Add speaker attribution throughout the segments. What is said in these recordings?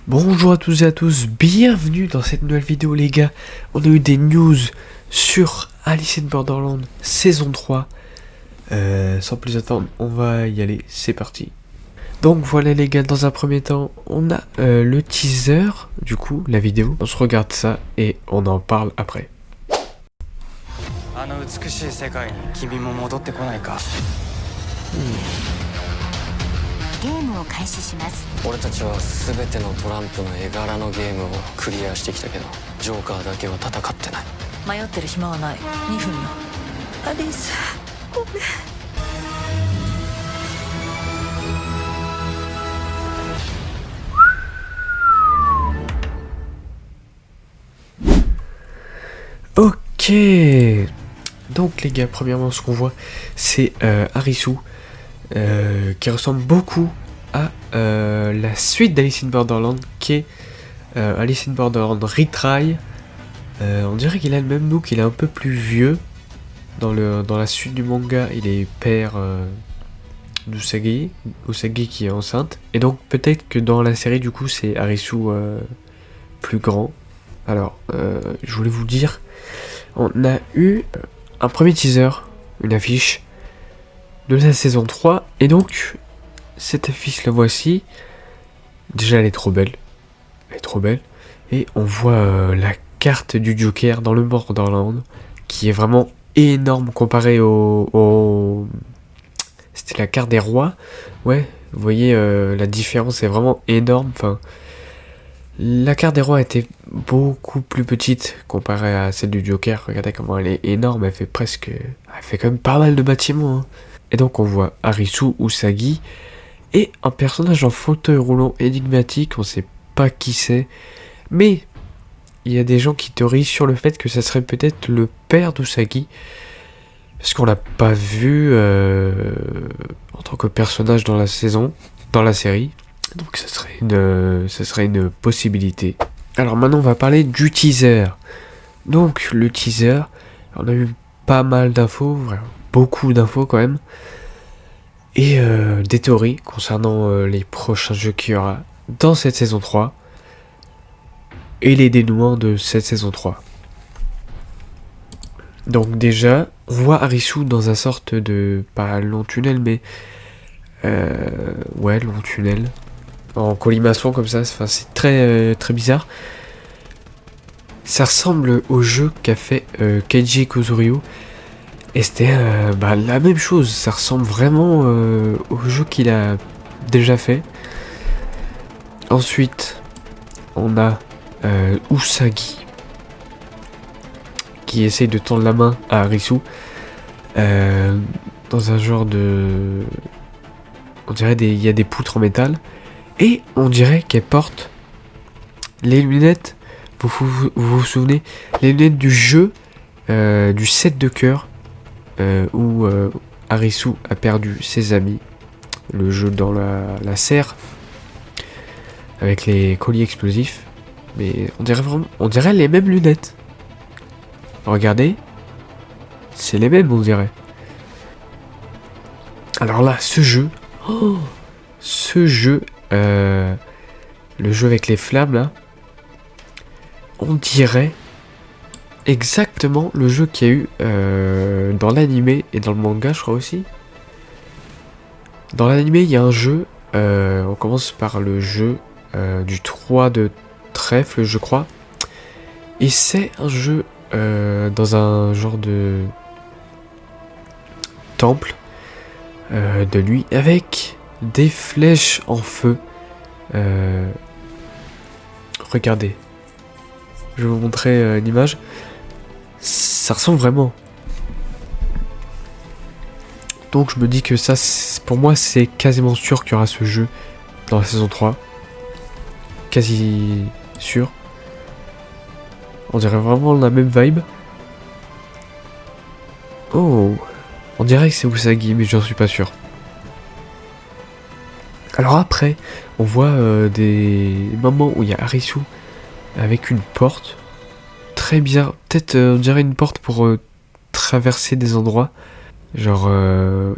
Speaker 1: Bonjour à tous et à tous, bienvenue dans cette nouvelle vidéo les gars. On a eu des news sur Alice in Borderland saison 3. Sans plus attendre, on va y aller, c'est parti. Donc voilà les gars, dans un premier temps, on a le teaser, du coup, la vidéo. On se regarde ça et on en parle après.
Speaker 2: ゲームを開始します。
Speaker 3: 俺たちは全てのトランプの絵柄のゲームをクリアしてきたけどジョーカーだけは戦ってない。
Speaker 2: 迷ってる暇はない。2分よ。アリス、ごめん。
Speaker 1: Ok. Donc les gars, premièrement ce qu'on voit c'est Arisu qui ressemble beaucoup à la suite d'Alice in Borderland qui est Alice in Borderland Retry. On dirait qu'il a le même look, il est un peu plus vieux. Dans la suite du manga, il est père d'Usagi qui est enceinte. Et donc peut-être que dans la série du coup c'est Arisu plus grand. Alors je voulais vous dire, on a eu un premier teaser, une affiche de la saison 3, et donc cette affiche la voici. Déjà elle est trop belle, et on voit la carte du Joker dans le Borderland qui est vraiment énorme comparé au... C'était la carte des rois, ouais, vous voyez la différence est vraiment énorme. Enfin, la carte des rois était beaucoup plus petite comparée à celle du Joker. Regardez comment elle est énorme, elle fait quand même pas mal de bâtiments, hein. Et donc on voit Arisu Usagi et un personnage en fauteuil roulant énigmatique, on sait pas qui c'est, mais il y a des gens qui théorisent sur le fait que ça serait peut-être le père d'Usagi, parce qu'on l'a pas vu en tant que personnage dans la série. Donc ça serait une possibilité. Alors maintenant on va parler du teaser. Donc le teaser, on a eu pas mal d'infos, vraiment beaucoup d'infos quand même. Et des théories concernant les prochains jeux qu'il y aura dans cette saison 3. Et les dénouements de cette saison 3. Donc déjà, on voit Arisu dans un sorte de... pas long tunnel mais... ouais, long tunnel. En colimaçon comme ça, enfin, c'est très bizarre. Ça ressemble au jeu qu'a fait Keiji Kuzuryu. Et c'était la même chose, ça ressemble vraiment au jeu qu'il a déjà fait. Ensuite, on a Usagi qui essaye de tendre la main à Arisu dans un genre de... On dirait il y a des poutres en métal. Et on dirait qu'elle porte les lunettes, vous souvenez, les lunettes du jeu, du 7 de cœur, où Arisu a perdu ses amis, le jeu dans la serre, avec les colliers explosifs, mais on dirait les mêmes lunettes. Regardez, c'est les mêmes on dirait. Alors là, ce jeu, le jeu avec les flammes là, on dirait exactement le jeu qu'il y a eu dans l'animé et dans le manga je crois aussi. Dans l'animé il y a un jeu, on commence par le jeu du 3 de trèfle je crois. Et c'est un jeu dans un genre de temple de nuit avec des flèches en feu. Regardez, je vais vous montrer une image. Ça ressemble vraiment. Donc je me dis que ça, pour moi, c'est quasiment sûr qu'il y aura ce jeu dans la saison 3. Quasi sûr. On dirait vraiment la même vibe. Oh, on dirait que c'est Usagi, mais j'en suis pas sûr. Alors après, on voit des moments où il y a Arisu avec une porte. Très bien. Peut-être on dirait une porte pour traverser des endroits. Genre,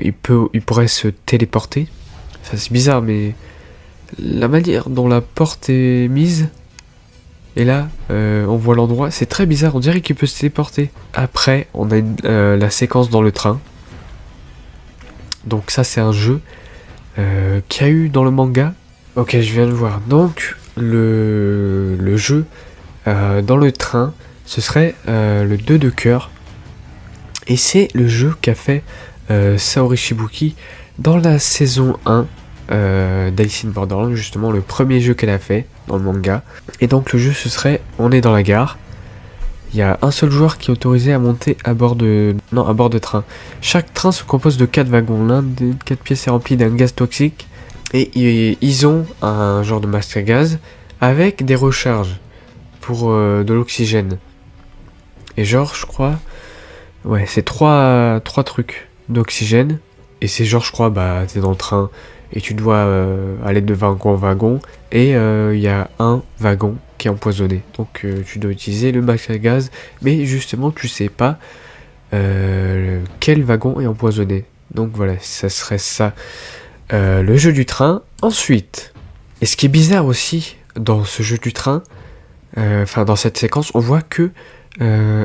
Speaker 1: il pourrait se téléporter. Ça c'est bizarre, mais la manière dont la porte est mise, et là, on voit l'endroit, c'est très bizarre, on dirait qu'il peut se téléporter. Après, on a la séquence dans le train. Donc ça, c'est un jeu qu'il y a eu dans le manga. Ok, je viens de voir. Donc, le jeu dans le train, ce serait le 2 de cœur. Et c'est le jeu qu'a fait Saori Shibuki dans la saison 1 d'Alice in Borderland, justement le premier jeu qu'elle a fait dans le manga. Et donc le jeu, ce serait, on est dans la gare, il y a un seul joueur qui est autorisé à monter à bord de train. Chaque train se compose de 4 wagons, l'un des 4 pièces est rempli d'un gaz toxique, et ils ont un genre de masque à gaz avec des recharges pour de l'oxygène. Et genre, je crois, ouais, c'est 3 trucs d'oxygène, et c'est genre, je crois, bah t'es dans le train et tu dois aller de wagon en wagon, et il y a un wagon qui est empoisonné, donc tu dois utiliser le masque à gaz, mais justement tu sais pas quel wagon est empoisonné. Donc voilà, ça serait ça le jeu du train. Ensuite, et ce qui est bizarre aussi dans ce jeu du train, enfin dans cette séquence, on voit que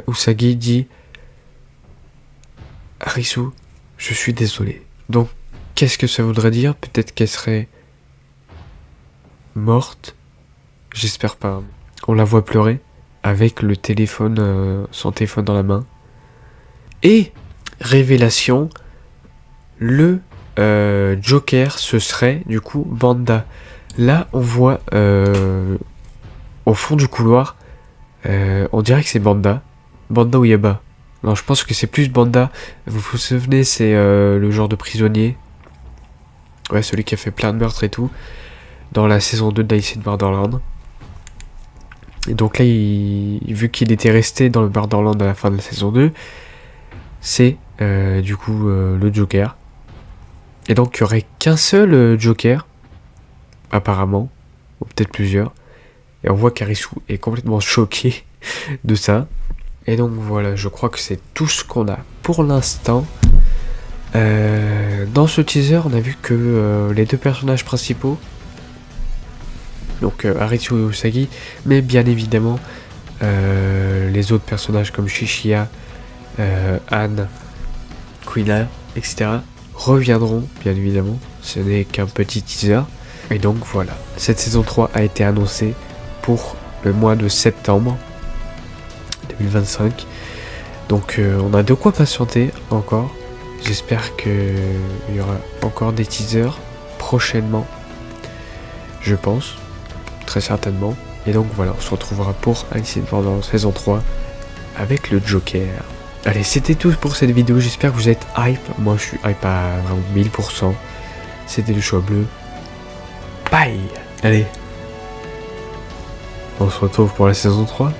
Speaker 1: Usagi dit Arisu, je suis désolé. Donc qu'est-ce que ça voudrait dire? Peut-être qu'elle serait morte. J'espère pas. On la voit pleurer avec le téléphone, son téléphone dans la main. Et révélation, le Joker, ce serait du coup Banda. Là, on voit au fond du couloir, on dirait que c'est Banda ou Yaba. Non, je pense que c'est plus Banda. Vous vous souvenez, c'est le genre de prisonnier. Ouais, celui qui a fait plein de meurtres et tout. Dans la saison 2 d'Alice in Borderland. Et donc là, vu qu'il était resté dans le Borderland à la fin de la saison 2, c'est du coup le Joker. Et donc il n'y aurait qu'un seul Joker, apparemment. Ou peut-être plusieurs. Et on voit qu'Arisu est complètement choqué de ça. Et donc voilà, je crois que c'est tout ce qu'on a pour l'instant. Dans ce teaser, on a vu que les 2 personnages principaux, donc Arisu et Usagi, mais bien évidemment les autres personnages comme Shishiya, Anne, Quina, etc. reviendront, bien évidemment. Ce n'est qu'un petit teaser. Et donc voilà, cette saison 3 a été annoncée pour le mois de septembre 2025. Donc on a de quoi patienter encore. J'espère qu'il y aura encore des teasers prochainement. Je pense. Très certainement. Et donc voilà, on se retrouvera pour Alice in Borderland saison 3 avec le Joker. Allez, c'était tout pour cette vidéo. J'espère que vous êtes hype. Moi, je suis hype à vraiment 1000%. C'était le choix bleu. Bye. Allez. On se retrouve pour la saison 3.